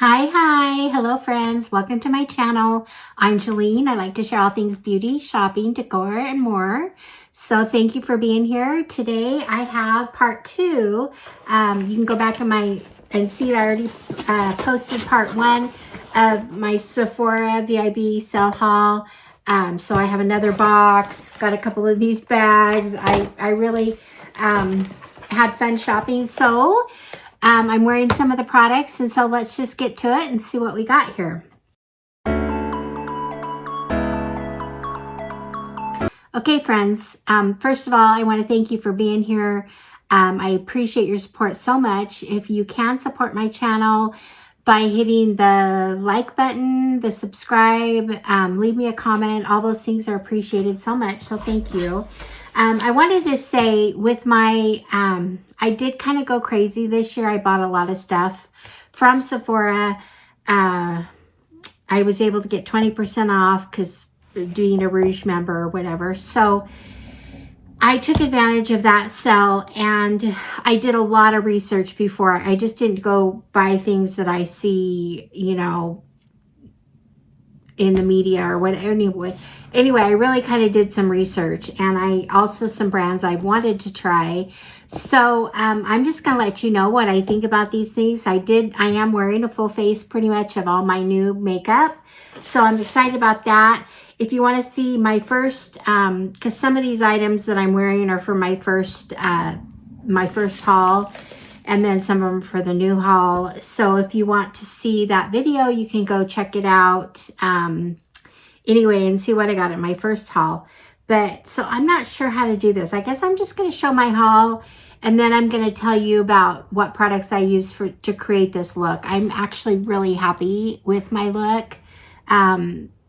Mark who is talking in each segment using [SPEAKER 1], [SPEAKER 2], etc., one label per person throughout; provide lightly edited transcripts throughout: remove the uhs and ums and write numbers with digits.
[SPEAKER 1] Hi, hello friends, welcome to my channel. I'm Jeline. I like to share all things beauty, shopping, decor, and more. So thank you for being here. Today I have part two. You can go back and see that I already posted part one of my Sephora VIB haul. So I have another box, got a couple of these bags. I really had fun shopping. So I'm wearing some of the products, and so let's just get to it and see what we got here. Okay, friends, first of all, I want to thank you for being here. I appreciate your support so much. If you can support my channel by hitting the like button, the subscribe, leave me a comment, all those things are appreciated so much, so thank you. I wanted to say with my, I did kind of go crazy this year. I bought a lot of stuff from Sephora. I was able to get 20% off because being a Rouge member or whatever. So I took advantage of that sale, and I did a lot of research before. I just didn't go buy things that I see, you know, in the media or whatever. Anyway, I really kind of did some research, and I also some brands I wanted to try. So I'm just gonna let you know what I think about these things. I am wearing a full face pretty much of all my new makeup, so I'm excited about that. If you want to see my first, because some of these items that I'm wearing are for my first haul, and then some of them for the new haul. So if you want to see that video, you can go check it out anyway and see what I got in my first haul. But so I'm not sure how to do this. I guess I'm just going to show my haul, and then I'm going to tell you about what products I use to create this look. I'm actually really happy with my look.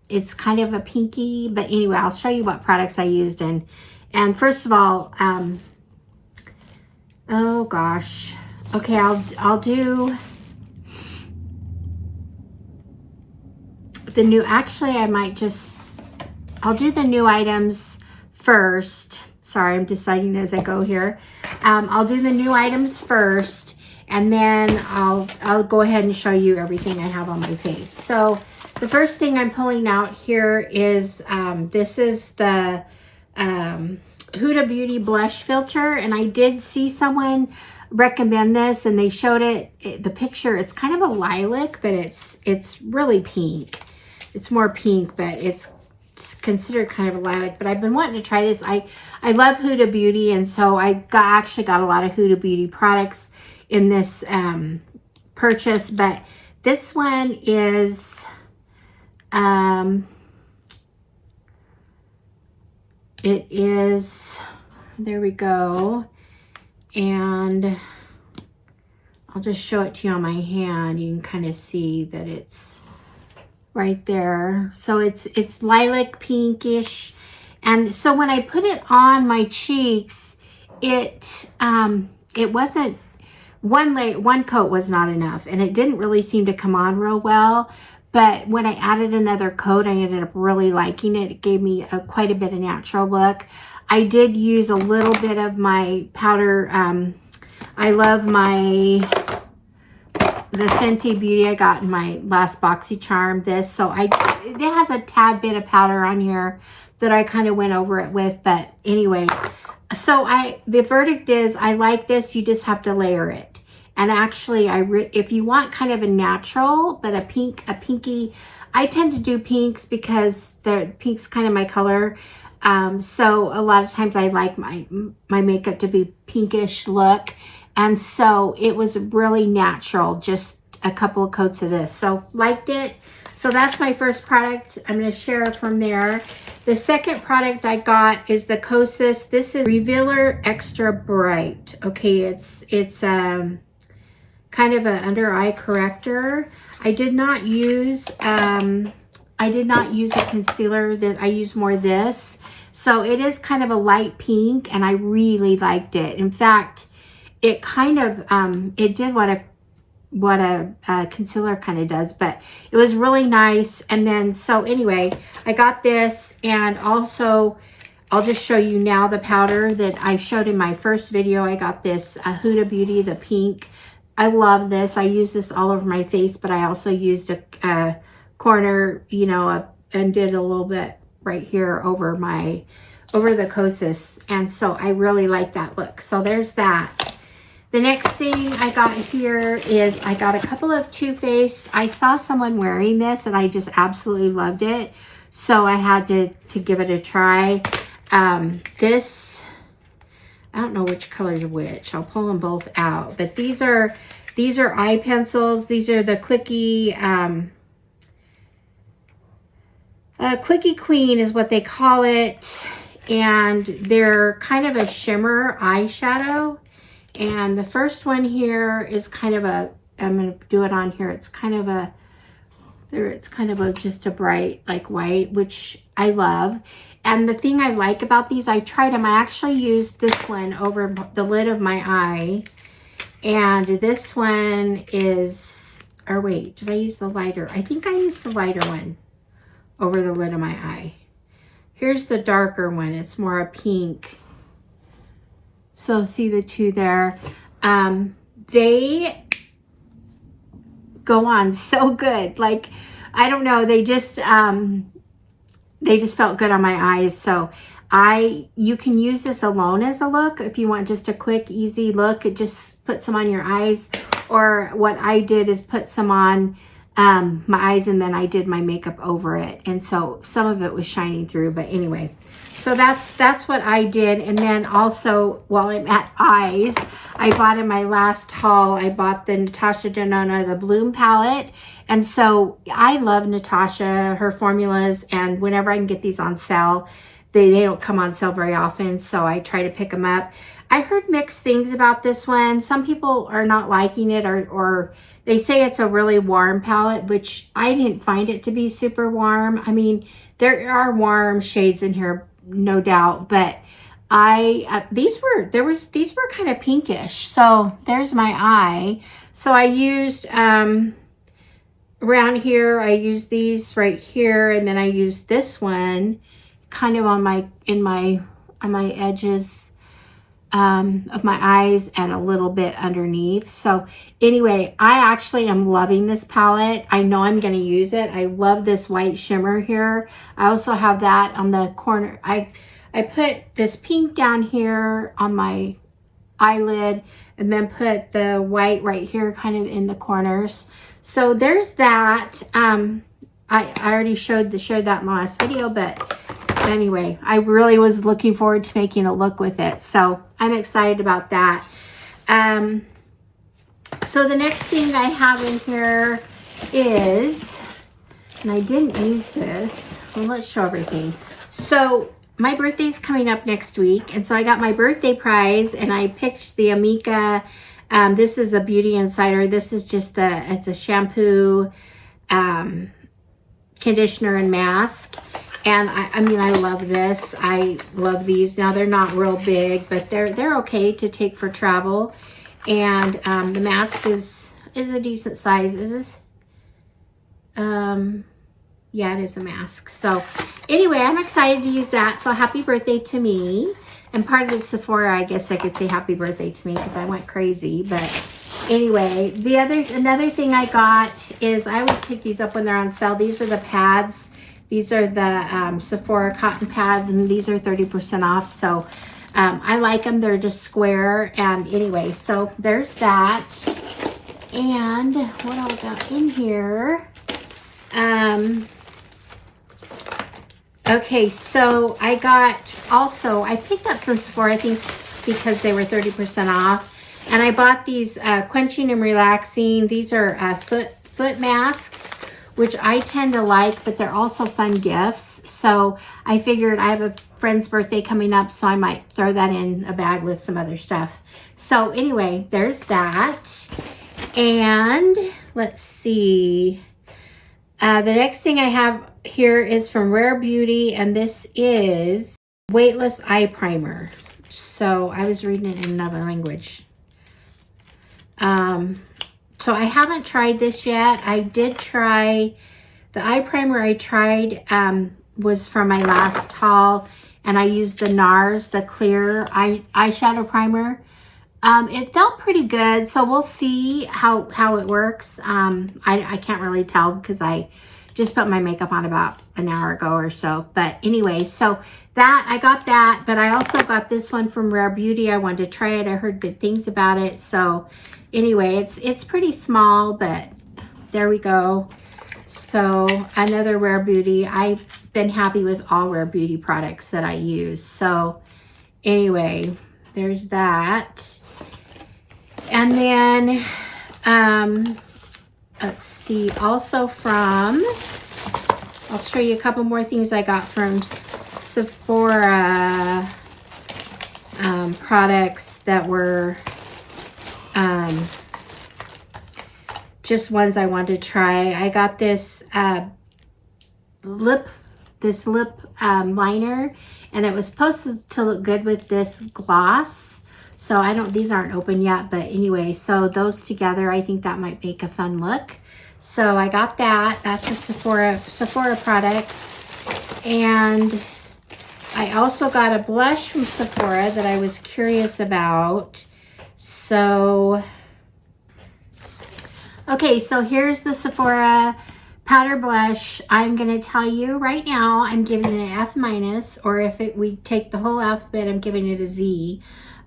[SPEAKER 1] It's kind of a pinky, but anyway, I'll show you what products I used. And first of all, oh gosh. Okay, I'll do the new, actually I'll do the new items first. Sorry, I'm deciding as I go here. I'll do the new items first, and then I'll go ahead and show you everything I have on my face. So the first thing I'm pulling out here is, this is the Huda Beauty blush filter, and I did see someone recommend this, and they showed the picture. It's kind of a lilac, but it's really pink. It's more pink, but it's considered kind of a lilac. But I've been wanting to try this. I love Huda Beauty, and so I actually got a lot of Huda Beauty products in this purchase. But this one is it is, there we go, and I'll just show it to you on my hand. You can kind of see that it's right there. So it's lilac pinkish, and so when I put it on my cheeks, it wasn't, one coat was not enough, and it didn't really seem to come on real well. But when I added another coat, I ended up really liking it. It gave me quite a bit of natural look. I did use a little bit of my powder. I love the Fenty Beauty I got in my last BoxyCharm. So it has a tad bit of powder on here that I kind of went over it with. But anyway, so the verdict is I like this. You just have to layer it. And actually, if you want kind of a natural, but a pinky, I tend to do pinks because pink's kind of my color. So a lot of times I like my makeup to be pinkish look. And so it was really natural, just a couple of coats of this. So liked it. So that's my first product. I'm going to share from there. The second product I got is the Kosas. This is Revealer Extra Bright. Okay, it's kind of an under eye corrector. I did not use a concealer. That I used more this. So it is kind of a light pink, and I really liked it. In fact, it kind of it did what a concealer kind of does, but it was really nice. And then so anyway, I got this, and also I'll just show you now the powder that I showed in my first video. I got this Huda Beauty, the pink, I love this. I use this all over my face, but I also used a corner, you know, and did a little bit right here over the cosis. And so I really like that look. So there's that. The next thing I got here is I got a couple of Too Faced. I saw someone wearing this and I just absolutely loved it. So I had to give it a try. This, I don't know which color is which. I'll pull them both out. But these are eye pencils. These are the Quickie, Quickie Queen is what they call it. And they're kind of a shimmer eyeshadow. And the first one here is kind of a, I'm going to do it on here. It's kind of a, it's kind of a, just a bright like white, which I love. And the thing I like about these, I tried them. I actually used this one over the lid of my eye. And this one is, or wait, did I use the lighter? I think I used the lighter one over the lid of my eye. Here's the darker one. It's more a pink. So see the two there. They go on so good. Like, I don't know, they just felt good on my eyes. So you can use this alone as a look if you want just a quick, easy look. It just put some on your eyes. Or what I did is put some on my eyes, and then I did my makeup over it. And so some of it was shining through. But anyway, so that's what I did. And then also, while I'm at eyes, I bought in my last haul, I bought the Natashadenona, the Bloom palette. And so I love Natasha, her formulas, and whenever I can get these on sale, they don't come on sale very often, so I try to pick them up. I heard mixed things about this one. Some people are not liking it, or they say it's a really warm palette, which I didn't find it to be super warm. I mean, there are warm shades in here, no doubt, but these were kind of pinkish. So there's my eye. So I used around here, I used these right here, and then I used this one kind of on my edges of my eyes and a little bit underneath. So anyway, I actually am loving this palette. I know I'm going to use it. I love this white shimmer here. I also have that on the corner. I put this pink down here on my eyelid, and then put the white right here kind of in the corners. So there's that. I already showed that in my last video, but anyway, I really was looking forward to making a look with it. So I'm excited about that. So the next thing I have in here is, and I didn't use this. Well, let's show everything. So my birthday's coming up next week, and so I got my birthday prize, and I picked the Amika. This is a Beauty Insider. This is just it's a shampoo, conditioner, and mask. And I mean, I love this. I love these. Now they're not real big, but they're okay to take for travel. And the mask is a decent size. Is this? Yeah, it is a mask. So anyway, I'm excited to use that. So happy birthday to me. And part of the Sephora, I guess I could say happy birthday to me because I went crazy. But anyway, another thing I got is, I always pick these up when they're on sale. These are the pads. These are the Sephora cotton pads, and these are 30% off. So I like them. They're just square. And anyway, so there's that. And what I got in here? Okay, so I picked up some Sephora, I think because they were 30% off. And I bought these quenching and relaxing. These are foot masks, which I tend to like, but they're also fun gifts. So I figured, I have a friend's birthday coming up, so I might throw that in a bag with some other stuff. So anyway, there's that. And let's see. The next thing I have here is from Rare Beauty, and this is Weightless Eye Primer. So I was reading it in another language. So I haven't tried this yet. I did try, the eye primer I tried was from my last haul, and I used the NARS, the clear eyeshadow primer. It felt pretty good, so we'll see how it works. I can't really tell because I just put my makeup on about an hour ago or so. But anyway, so that I got that, but I also got this one from Rare Beauty. I wanted to try it. I heard good things about it. So anyway, it's pretty small, but there we go. So another Rare Beauty. I've been happy with all Rare Beauty products that I use. So anyway, there's that. And then let's see, also from, I'll show you a couple more things I got from Sephora products that were just ones I wanted to try. I got this lip liner, and it was supposed to look good with this gloss. So I don't, these aren't open yet, but anyway, so those together, I think that might make a fun look. So I got that. That's a Sephora products. And I also got a blush from Sephora that I was curious about. So, okay, so here's the Sephora powder blush. I'm going to tell you right now, I'm giving it an F minus, or if we take the whole alphabet, I'm giving it a Z.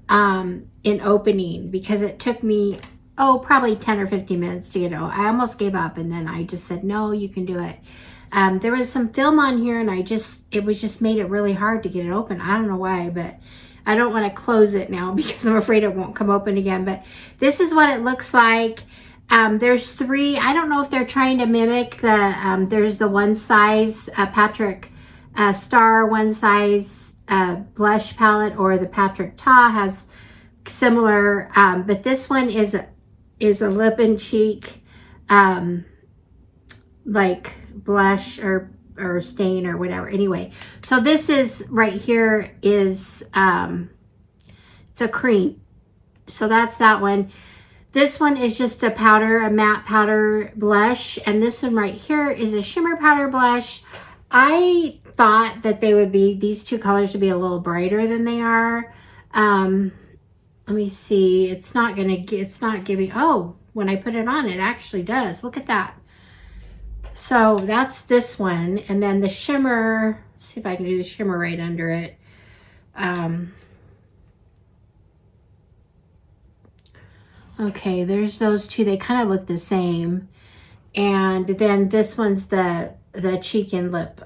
[SPEAKER 1] In opening, because it took me probably 10 or 15 minutes to get it. I almost gave up, and then I just said, no, you can do it. There was some film on here, and it was just made it really hard to get it open. I don't know why, but I don't want to close it now because I'm afraid it won't come open again. But this is what it looks like. There's three. I don't know if they're trying to mimic the there's the one size Patrick Star one size blush palette, or the Patrick Ta has similar, but this one is a lip and cheek like blush or stain or whatever. Anyway, so this is right here is it's a cream, so that's that one. This one is just a powder, a matte powder blush, and this one right here is a shimmer powder blush. I thought that they would be, these two colors would be a little brighter than they are. Let me see. It's not giving, oh, when I put it on, it actually does. Look at that. So that's this one. And then the shimmer, let's see if I can do the shimmer right under it. Okay, there's those two. They kind of look the same. And then this one's the cheek and lip.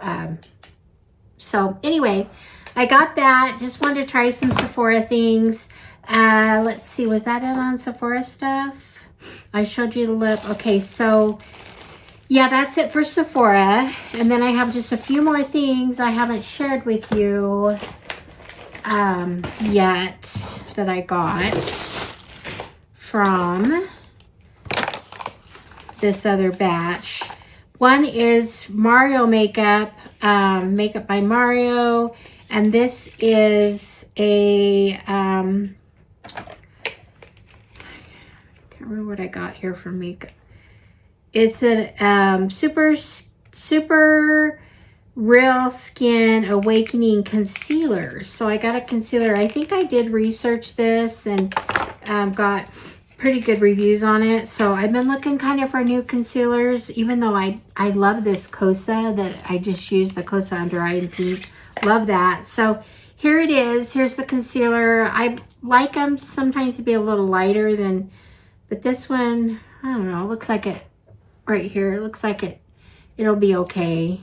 [SPEAKER 1] So anyway, I got that. Just wanted to try some Sephora things. Let's see, was that it on Sephora stuff? I showed you the lip. Okay, so yeah, that's it for Sephora. And then I have just a few more things I haven't shared with you yet that I got from this other batch. One is Mario makeup, Makeup by Mario, and this is a can't remember what I got here for makeup. It's a super real skin awakening concealer. So I got a concealer. I think I did research this and got pretty good reviews on it. So I've been looking kind of for new concealers, even though I love this Cosa that I just used, the Cosa Under Eye in Pink. Love that. So here it is. Here's the concealer. I like them sometimes to be a little lighter than, but this one, I don't know, it looks like it right here. It looks like it'll be okay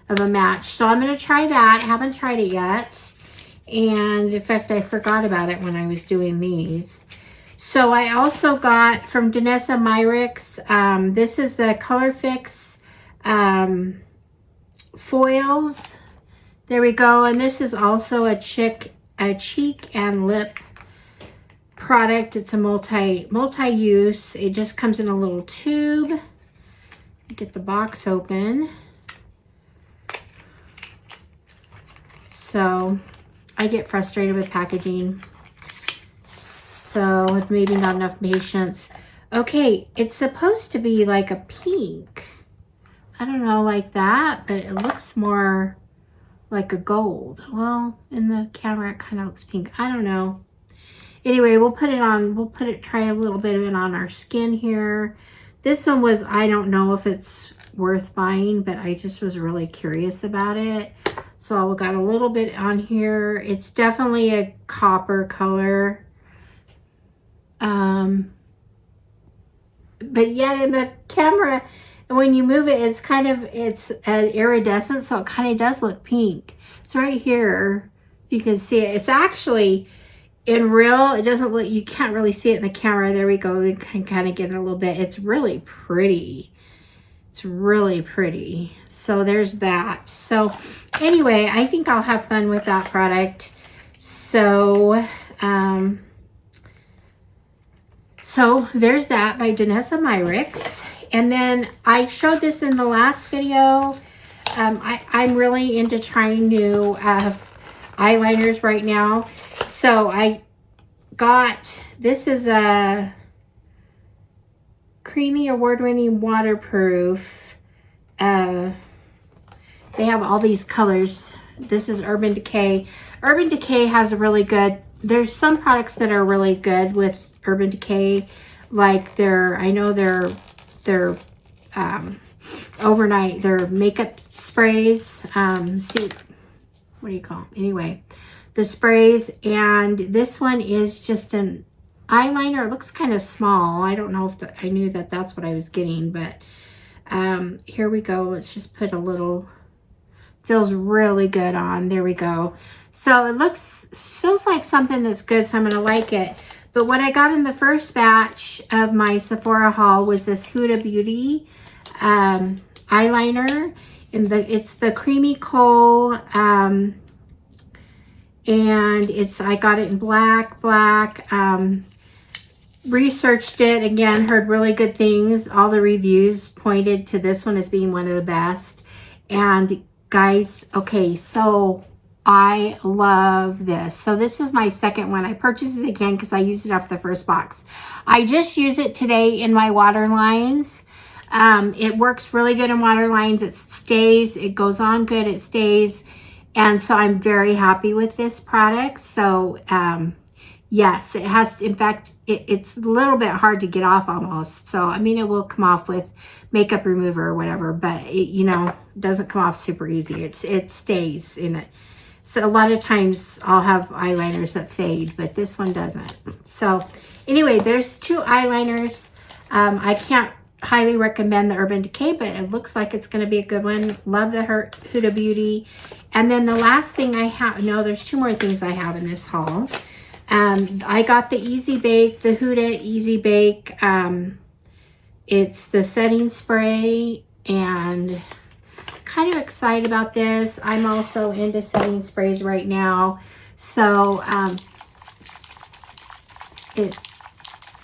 [SPEAKER 1] of a match. So I'm going to try that. Haven't tried it yet. And in fact, I forgot about it when I was doing these. So I also got from Danessa Myricks, this is the Color Fix foils. There we go. And this is also a cheek and lip product. It's a multi-use. It just comes in a little tube. Get the box open. So I get frustrated with packaging. So with maybe not enough patience. Okay, it's supposed to be like a pink. I don't know, like that, but it looks more like a gold. Well, in the camera, it kind of looks pink. I don't know. anyway, we'll put it on, try a little bit of it on our skin here. This one was, I don't know if it's worth buying, but I just was really curious about it. So I got a little bit on here. It's definitely a copper color. But yet in the camera, when you move it, it's kind of, it's iridescent, so it kind of does look pink. It's right here. You can see it. It's actually, in real, it doesn't look, you can't really see it in the camera. There we go. We can kind of get it a little bit. It's really pretty. It's really pretty. So there's that. So anyway, I think I'll have fun with that product. So, so there's that by Danessa Myricks. And then I showed this in the last video. I'm really into trying new eyeliners right now. So I got, this is a creamy award-winning waterproof. They have all these colors. This is Urban Decay. Urban Decay has a really good, there's some products that are really good with Urban Decay, like their, I know their overnight, their makeup sprays, see, what do you call them? Anyway, the sprays, and this one is just an eyeliner. It looks kind of small. I don't know if I knew that that's what I was getting, but here we go. Let's just put a little, feels really good on. There we go. So it looks, feels like something that's good, so I'm going to like it. But what I got in the first batch of my Sephora haul was this Huda Beauty eyeliner. And it's the Creamy Coal, and it's, I got it in black. Researched it again, heard really good things. All the reviews pointed to this one as being one of the best. And guys, okay, so I love this. So this is my second one. I purchased it again because I used it off the first box. I just use it today in my waterlines. It works really good in waterlines. It stays, it goes on good, it stays. And so I'm very happy with this product. So yes, it has, in fact, it's a little bit hard to get off almost. So, I mean, it will come off with makeup remover or whatever, but it, you know, doesn't come off super easy. It stays in it. So a lot of times I'll have eyeliners that fade, but this one doesn't. So anyway, there's two eyeliners. I can't highly recommend the Urban Decay, but it looks like it's going to be a good one. Love the Huda Beauty. And then the last thing I have, no, there's two more things I have in this haul. I got the Easy Bake, the Huda Easy Bake. It's the setting spray, and kind of excited about this. I'm also into setting sprays right now. So I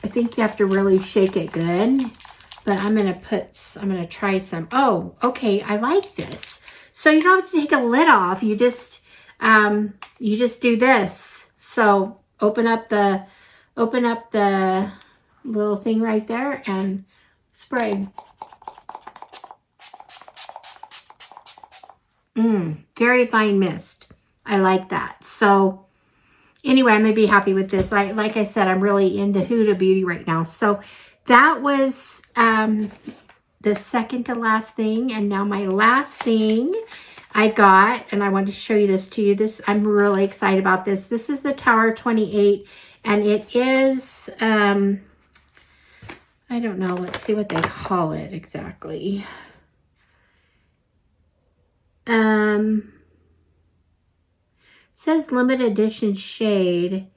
[SPEAKER 1] think you have to really shake it good. But I'm gonna try some. Oh, okay, I like this. So you don't have to take a lid off. You just do this. So open up the little thing right there and spray. Very fine mist. I like that. So anyway, I'm gonna be happy with this. Like I said, I'm really into Huda Beauty right now. So that was the second to last thing. And now my last thing I got, and I wanted to show you this to you. This, I'm really excited about this. This is the Tower 28, and it is, I don't know, let's see what they call it exactly. It says limited edition shade.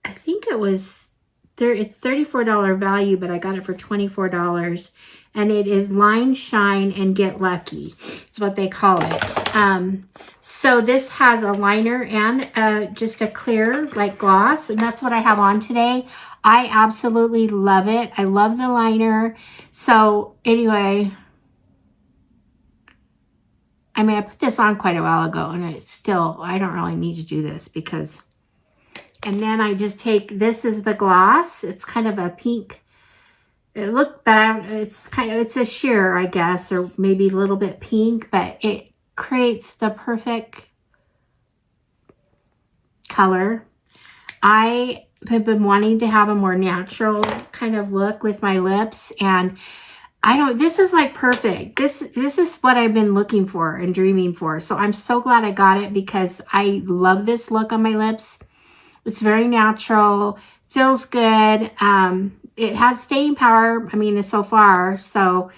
[SPEAKER 1] I think it was there. It's $34 value, but I got it for $24, and it is Line Shine and Get Lucky. That's what they call it. So this has a liner and just a clear like gloss, and that's what I have on today. I absolutely love it. I love the liner. So anyway, I mean, I put this on quite a while ago, and it's still, I don't really need to do this because, and then I just take, this is the gloss. It's kind of a pink, it looked bad. It's kind of, it's a sheer, I guess, or maybe a little bit pink, but it creates the perfect color. I have been wanting to have a more natural kind of look with my lips, and this is like perfect. This is what I've been looking for and dreaming for. So I'm so glad I got it because I love this look on my lips. It's very natural, feels good. It has staying power, I mean, so far. So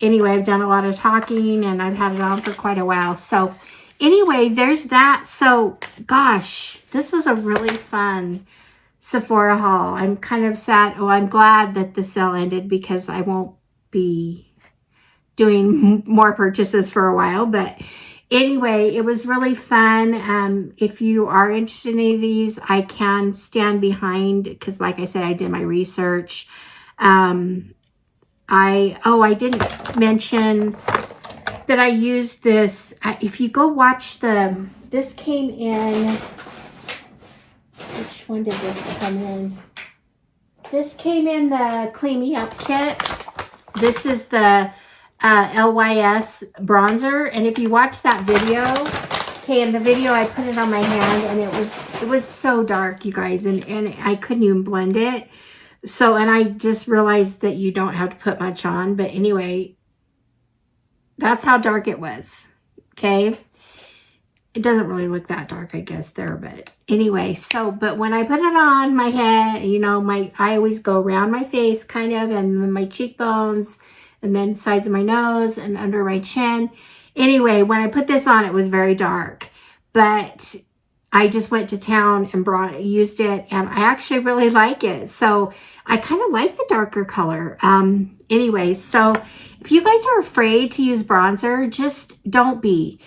[SPEAKER 1] anyway, I've done a lot of talking and I've had it on for quite a while. So anyway, there's that. So gosh, this was a really fun Sephora haul. I'm kind of sad. Well, I'm glad that the sale ended because I won't be doing more purchases for a while. But anyway, it was really fun. If you are interested in any of these, I can stand behind because, like I said, I did my research. I didn't mention that I used this. If you go watch this came in. Which one did this come in? This came in the Clean Me Up kit. This is the LYS bronzer. And if you watch that video, okay, in the video I put it on my hand and it was so dark, you guys, and I couldn't even blend it. So, and I just realized that you don't have to put much on. But anyway, that's how dark it was, okay? It doesn't really look that dark, I guess, there, but anyway, but when I put it on my head, you know, I always go around my face, kind of, and my cheekbones, and then sides of my nose, and under my chin. Anyway, when I put this on, it was very dark, but I just went to town and used it, and I actually really like it. So I kind of like the darker color. Anyway, so if you guys are afraid to use bronzer, just don't be.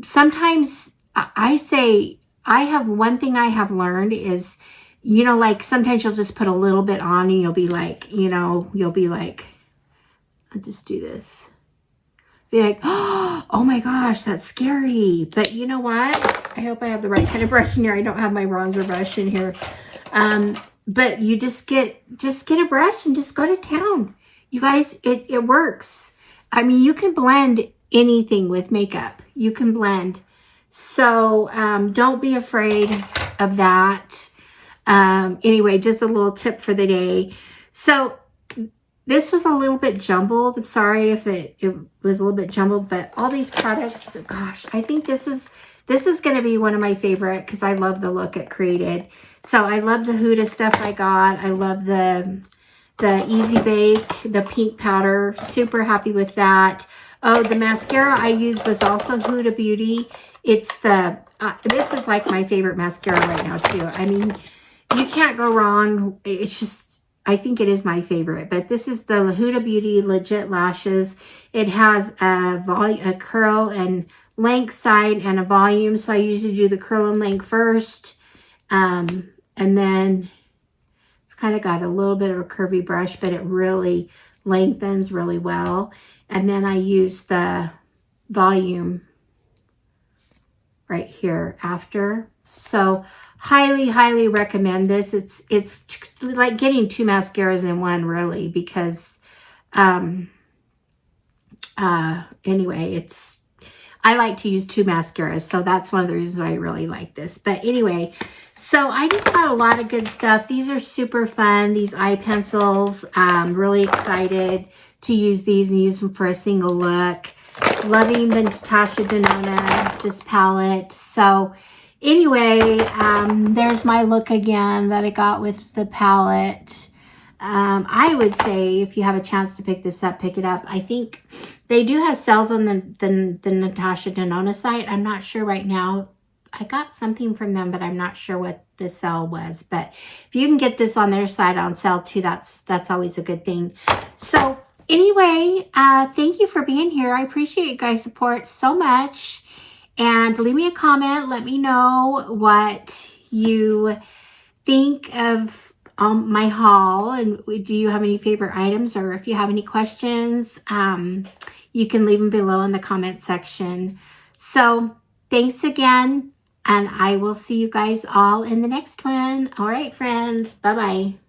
[SPEAKER 1] Sometimes I say, one thing I have learned is, you know, like sometimes you'll just put a little bit on and you'll be like, I'll just do this. Be like, oh my gosh, that's scary. But you know what? I hope I have the right kind of brush in here. I don't have my bronzer brush in here. But you just get a brush and just go to town. You guys, it works. I mean, you can blend anything with makeup. You can blend. So don't be afraid of that. Anyway, just a little tip for the day. So this was a little bit jumbled. I'm sorry if it was a little bit jumbled, but all these products, gosh, I think this is going to be one of my favorite because I love the look it created. So I love the Huda stuff I got. I love the Easy Bake, the pink powder. Super happy with that. Oh, the mascara I used was also Huda Beauty. It's this is like my favorite mascara right now too. I mean, you can't go wrong. It's just, I think it is my favorite. But this is the Huda Beauty Legit Lashes. It has a curl and length side and a volume. So I usually do the curl and length first. And then it's kind of got a little bit of a curvy brush, but it really lengthens really well. And then I use the volume right here after. So highly, highly recommend this. It's like getting two mascaras in one, really, because anyway, I like to use two mascaras, so that's one of the reasons why I really like this. But anyway, so I just got a lot of good stuff. These are super fun, these eye pencils. Really excited to use these and use them for a single look. Loving the NatashaDenona, this palette. So anyway, there's my look again that I got with the palette. I would say if you have a chance to pick this up, pick it up. I think they do have sales on the NatashaDenona site. I'm not sure right now. I got something from them, but I'm not sure what the sale was. But if you can get this on their site on sale too, that's always a good thing. So anyway, thank you for being here. I appreciate you guys' support so much. And leave me a comment. Let me know what you think of my haul, and do you have any favorite items, or if you have any questions, you can leave them below in the comment section. So thanks again, and I will see you guys all in the next one. All right, friends. Bye-bye.